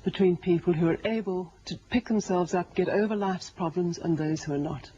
between people who are able to pick themselves up, get over life's problems, and those who are not?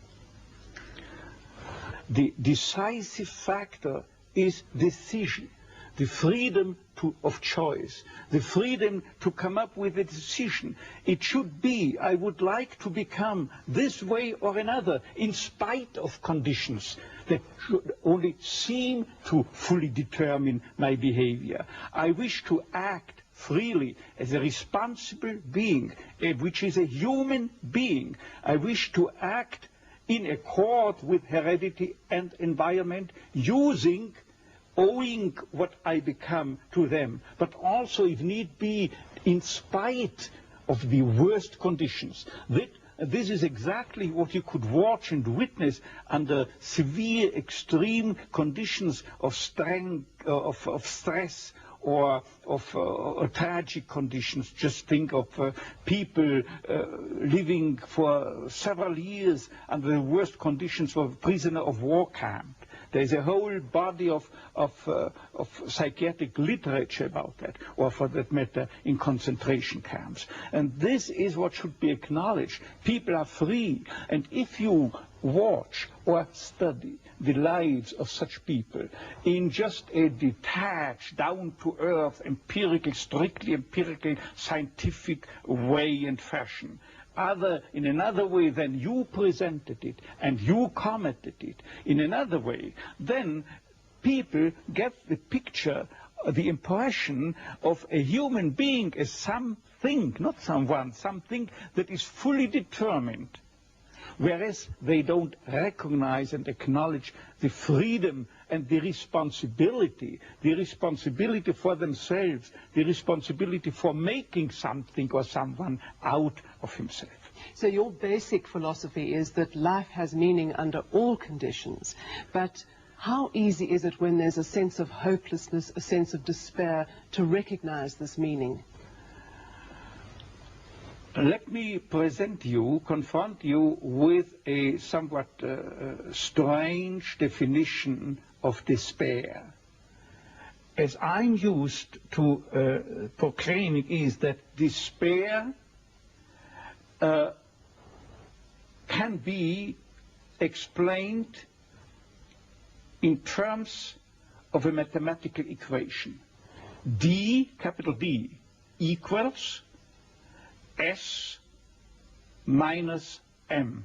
The decisive factor is decision, the freedom of choice, the freedom to come up with a decision. It should be, I would like to become this way or another, in spite of conditions that should only seem to fully determine my behavior. I wish to act freely as a responsible being, which is a human being. I wish to act in accord with heredity and environment, owing what I become to them, but also, if need be, in spite of the worst conditions. This is exactly what you could watch and witness under severe, extreme conditions of stress or of tragic conditions. Just think of people living for several years under the worst conditions of a prisoner of war camp. There's a whole body of psychiatric literature about that, or for that matter, in concentration camps. And this is what should be acknowledged. People are free, and if you watch or study the lives of such people in just a detached, down-to-earth, empirical, strictly empirical, scientific way and fashion, in another way than you presented it and you commented it, in another way, then people get the picture, the impression of a human being as something, not someone, something that is fully determined. Whereas they don't recognize and acknowledge the freedom and the responsibility for themselves, the responsibility for making something or someone out of himself. So your basic philosophy is that life has meaning under all conditions, but how easy is it when there's a sense of hopelessness, a sense of despair, to recognize this meaning? Let me confront you with a somewhat strange definition of despair. As I'm used to proclaiming is that despair can be explained in terms of a mathematical equation. D, capital D, equals S minus M.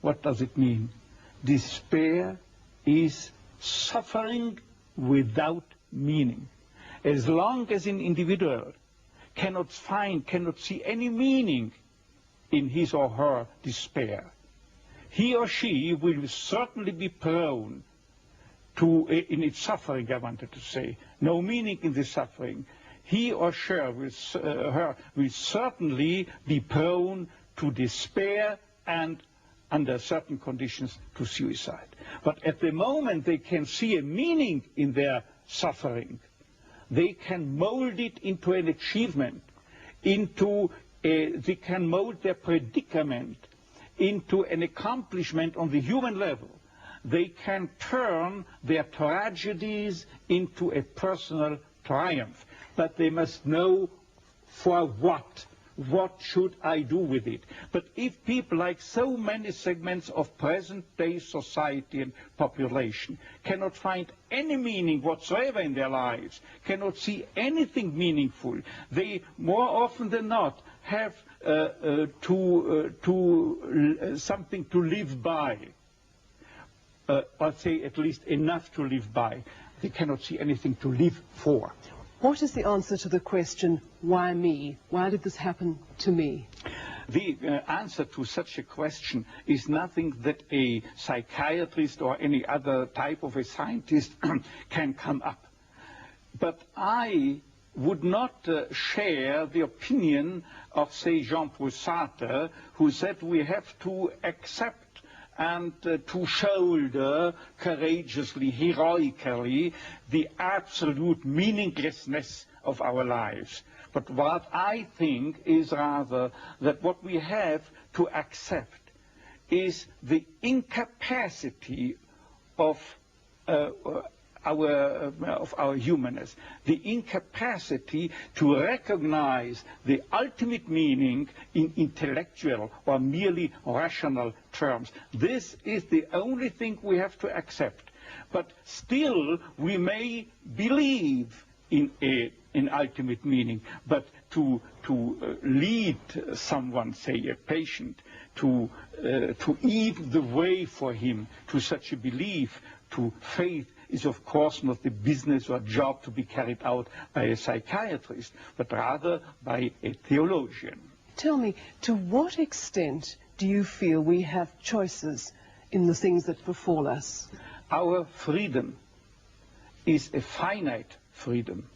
What does it mean? Despair is suffering without meaning. As long as an individual cannot see any meaning in his or her despair, he or she will certainly be prone to, in its suffering, I wanted to say, no meaning in the suffering, he or she will certainly be prone to despair and, under certain conditions, to suicide. But at the moment they can see a meaning in their suffering, they can mold it into an achievement, they can mold their predicament into an accomplishment on the human level. They can turn their tragedies into a personal triumph. But they must know for what. What should I do with it? But if people, like so many segments of present-day society and population, cannot find any meaning whatsoever in their lives, cannot see anything meaningful, they more often than not have something to live by, or say at least enough to live by. They cannot see anything to live for. What is the answer to the question, why me? Why did this happen to me? The answer to such a question is nothing that a psychiatrist or any other type of a scientist can come up. But I would not share the opinion of, say, Jean-Paul Sartre, who said we have to accept and to shoulder courageously, heroically, the absolute meaninglessness of our lives. But what I think is rather that what we have to accept is the incapacity of our humanness, the incapacity to recognize the ultimate meaning in intellectual or merely rational terms. This is the only thing we have to accept. But still, we may believe in an ultimate meaning, but to lead someone, say a patient, to eat the way for him to such a belief, to faith, is of course not the business or job to be carried out by a psychiatrist, but rather by a theologian. Tell me, to what extent do you feel we have choices in the things that befall us? Our freedom is a finite freedom,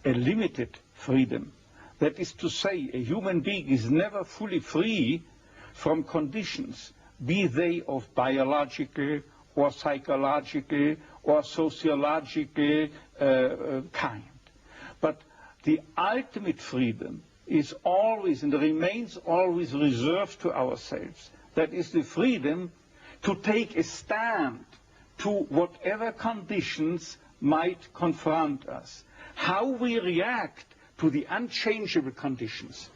a limited freedom. That is to say, a human being is never fully free from conditions, be they of biological or psychological or sociological kind. But the ultimate freedom is always and remains always reserved to ourselves. That is the freedom to take a stand to whatever conditions might confront us. How we react to the unchangeable conditions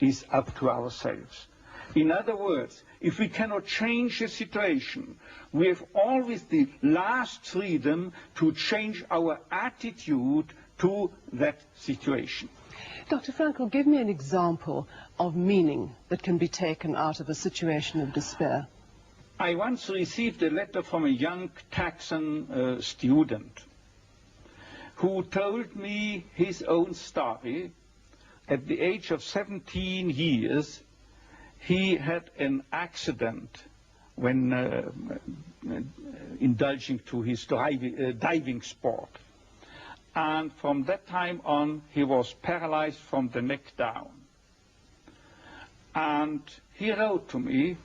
is up to ourselves. In other words, if we cannot change a situation, we have always the last freedom to change our attitude to that situation. Dr. Frankl, give me an example of meaning that can be taken out of a situation of despair. I once received a letter from a young Texan student who told me his own story. At the age of 17 years, he had an accident when indulging to his diving sport. And from that time on, he was paralyzed from the neck down. And he wrote to me,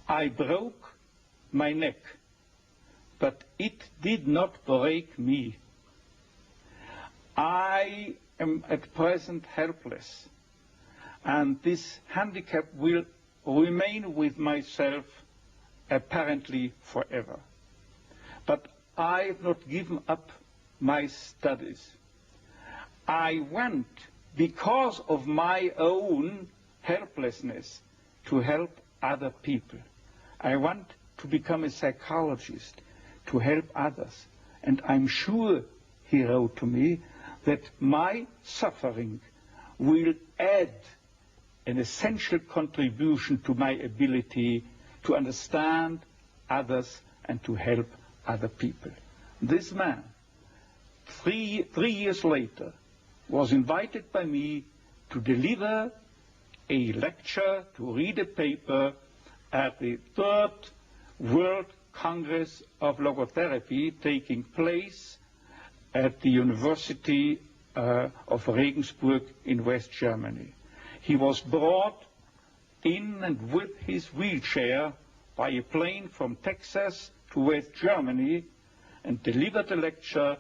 "I broke my neck, but it did not break me. I am at present helpless, and this handicap will remain with myself apparently forever. But I have not given up my studies. I went, because of my own helplessness, to help other people. I want to become a psychologist, to help others. And I'm sure," he wrote to me, "that my suffering will add an essential contribution to my ability to understand others and to help other people." This man, three years later, was invited by me to deliver a lecture, to read a paper at the 3rd World Congress of Logotherapy taking place at the University of Regensburg in West Germany. He was brought in and with his wheelchair by a plane from Texas to West Germany and delivered a lecture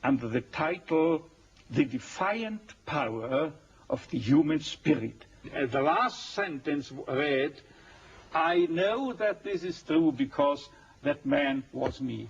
under the title, "The Defiant Power of the Human Spirit." The last sentence read, "I know that this is true because that man was me."